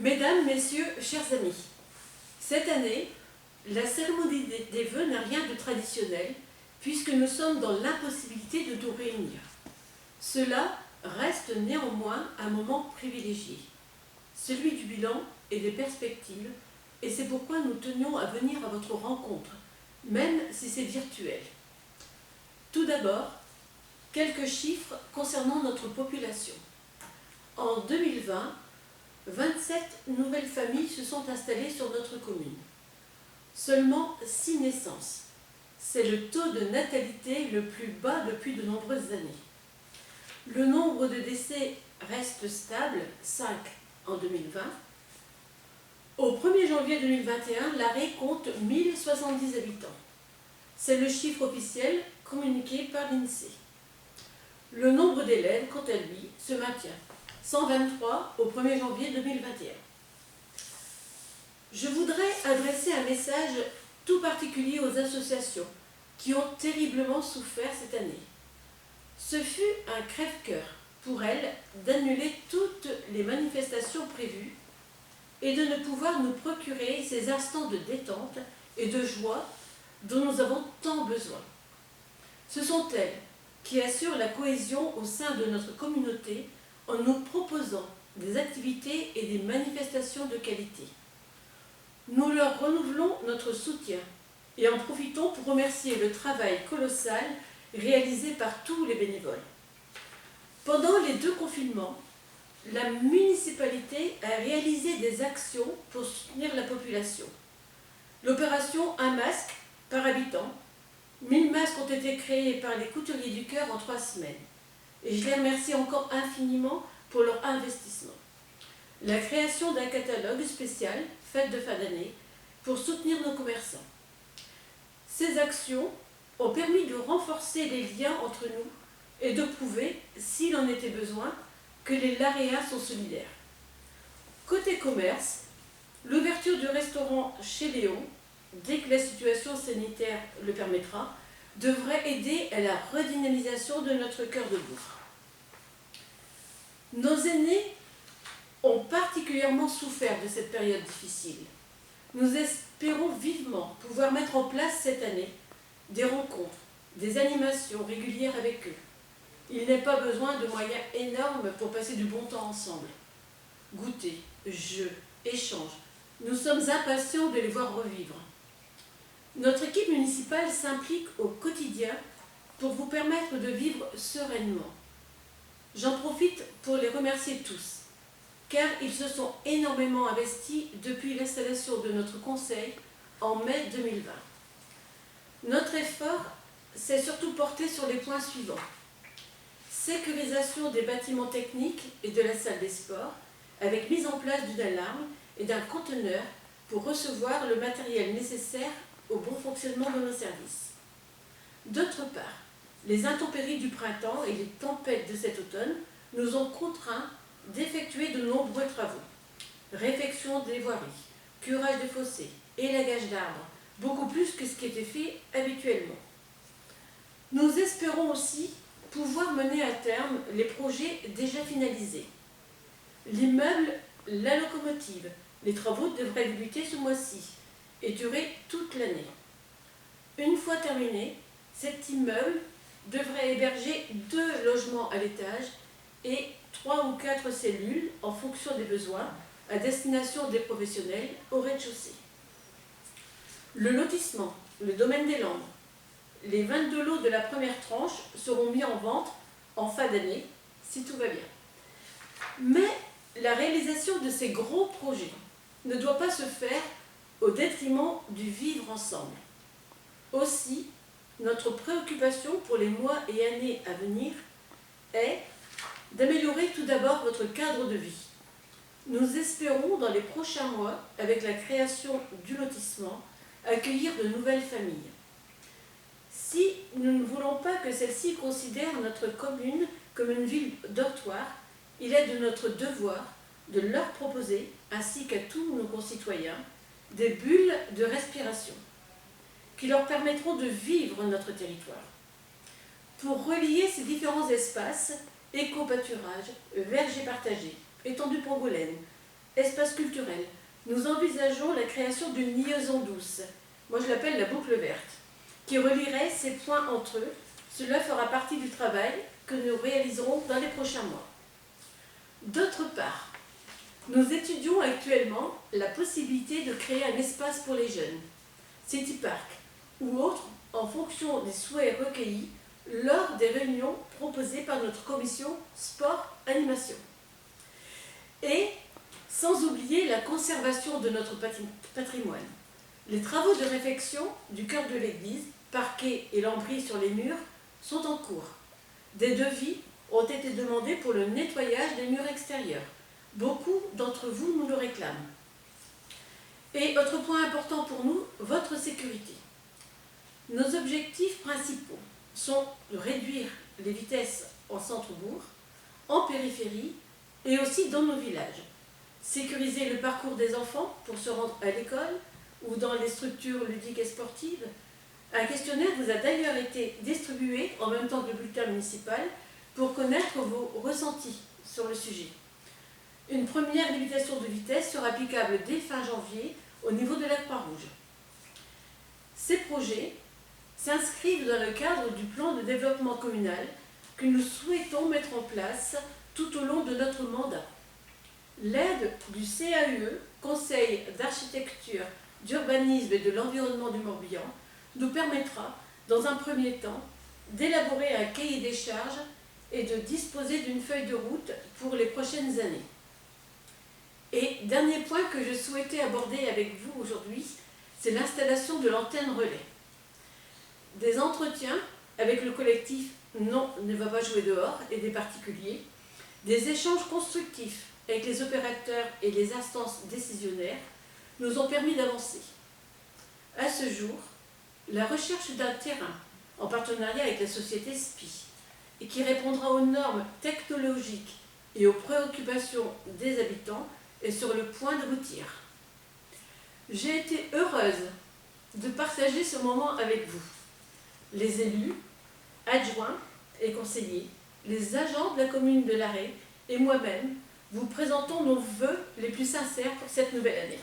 Mesdames, Messieurs, chers amis, cette année, la cérémonie des vœux n'a rien de traditionnel puisque nous sommes dans l'impossibilité de nous réunir. Cela reste néanmoins un moment privilégié, celui du bilan et des perspectives, et c'est pourquoi nous tenions à venir à votre rencontre, même si c'est virtuel. Tout d'abord, quelques chiffres concernant notre population. En 2020, 27 nouvelles familles se sont installées sur notre commune. Seulement 6 naissances. C'est le taux de natalité le plus bas depuis de nombreuses années. Le nombre de décès reste stable, 5 en 2020. Au 1er janvier 2021, l'Arré compte 1070 habitants. C'est le chiffre officiel communiqué par l'INSEE. Le nombre d'élèves, quant à lui, se maintient. 123 au 1er janvier 2021. Je voudrais adresser un message tout particulier aux associations qui ont terriblement souffert cette année. Ce fut un crève-cœur pour elles d'annuler toutes les manifestations prévues et de ne pouvoir nous procurer ces instants de détente et de joie dont nous avons tant besoin. Ce sont elles qui assurent la cohésion au sein de notre communauté en nous proposant des activités et des manifestations de qualité. Nous leur renouvelons notre soutien et en profitons pour remercier le travail colossal réalisé par tous les bénévoles. Pendant les 2 confinements, la municipalité a réalisé des actions pour soutenir la population. L'opération Un masque par habitant, 1000 masques ont été créés par les Couturiers du Cœur en 3 semaines. Et je les remercie encore infiniment pour leur investissement. La création d'un catalogue spécial, fête de fin d'année, pour soutenir nos commerçants. Ces actions ont permis de renforcer les liens entre nous et de prouver, s'il en était besoin, que les Laréens sont solidaires. Côté commerce, l'ouverture du restaurant chez Léon, dès que la situation sanitaire le permettra, devrait aider à la redynamisation de notre cœur de bourg. Nos aînés ont particulièrement souffert de cette période difficile. Nous espérons vivement pouvoir mettre en place cette année des rencontres, des animations régulières avec eux. Il n'est pas besoin de moyens énormes pour passer du bon temps ensemble. Goûter, jeux, échanges, nous sommes impatients de les voir revivre. Notre équipe municipale s'implique au quotidien pour vous permettre de vivre sereinement. J'en profite pour les remercier tous, car ils se sont énormément investis depuis l'installation de notre conseil en mai 2020. Notre effort s'est surtout porté sur les points suivants. Sécurisation des bâtiments techniques et de la salle des sports, avec mise en place d'une alarme et d'un conteneur pour recevoir le matériel nécessaire au bon fonctionnement de nos services. D'autre part, les intempéries du printemps et les tempêtes de cet automne nous ont contraints d'effectuer de nombreux travaux. Réfection des voiries, curage des fossés, élagage d'arbres, beaucoup plus que ce qui était fait habituellement. Nous espérons aussi pouvoir mener à terme les projets déjà finalisés. L'immeuble, la locomotive, les travaux devraient débuter ce mois-ci et durer toute l'année. Une fois terminé, cet immeuble devrait héberger 2 logements à l'étage et 3 ou 4 cellules en fonction des besoins à destination des professionnels au rez-de-chaussée. Le lotissement, le domaine des Landes, les 22 lots de la première tranche seront mis en vente en fin d'année, si tout va bien. Mais la réalisation de ces gros projets ne doit pas se faire au détriment du vivre ensemble. Aussi, notre préoccupation pour les mois et années à venir est d'améliorer tout d'abord votre cadre de vie. Nous espérons dans les prochains mois, avec la création du lotissement, accueillir de nouvelles familles. Si nous ne voulons pas que celles-ci considèrent notre commune comme une ville dortoir, il est de notre devoir de leur proposer, ainsi qu'à tous nos concitoyens, des bulles de respiration qui leur permettront de vivre notre territoire. Pour relier ces différents espaces, éco-pâturage, vergers partagés, étendues pangolènes, Espace culturel. Nous envisageons la création d'une liaison douce, moi je l'appelle la boucle verte, qui relierait ces points entre eux. Cela fera partie du travail que nous réaliserons dans les prochains mois. D'autre part, nous étudions actuellement la possibilité de créer un espace pour les jeunes, City Park ou autre, en fonction des souhaits recueillis lors des réunions proposées par notre commission sport-animation. Et sans oublier la conservation de notre patrimoine. Les travaux de réfection du cœur de l'église, parquet et lambris sur les murs, sont en cours. Des devis ont été demandés pour le nettoyage des murs extérieurs. Beaucoup d'entre vous nous le réclament. Et autre point important pour nous, votre sécurité. Nos objectifs principaux sont de réduire les vitesses en centre-bourg, en périphérie et aussi dans nos villages. Sécuriser le parcours des enfants pour se rendre à l'école ou dans les structures ludiques et sportives. Un questionnaire vous a d'ailleurs été distribué en même temps que le bulletin municipal pour connaître vos ressentis sur le sujet. Une première limitation de vitesse sera applicable dès fin janvier au niveau de la Croix-Rouge. Ces projets s'inscrivent dans le cadre du plan de développement communal que nous souhaitons mettre en place tout au long de notre mandat. L'aide du CAUE, Conseil d'architecture, d'urbanisme et de l'environnement du Morbihan, nous permettra, dans un premier temps, d'élaborer un cahier des charges et de disposer d'une feuille de route pour les prochaines années. Et dernier point que je souhaitais aborder avec vous aujourd'hui, c'est l'installation de l'antenne relais. Des entretiens avec le collectif Non ne va pas jouer dehors et des particuliers, des échanges constructifs avec les opérateurs et les instances décisionnaires nous ont permis d'avancer. À ce jour, la recherche d'un terrain en partenariat avec la société SPI et qui répondra aux normes technologiques et aux préoccupations des habitants est sur le point d'aboutir. J'ai été heureuse de partager ce moment avec vous, les élus, adjoints et conseillers, les agents de la commune de Larrey et moi-même, vous présentons nos vœux les plus sincères pour cette nouvelle année.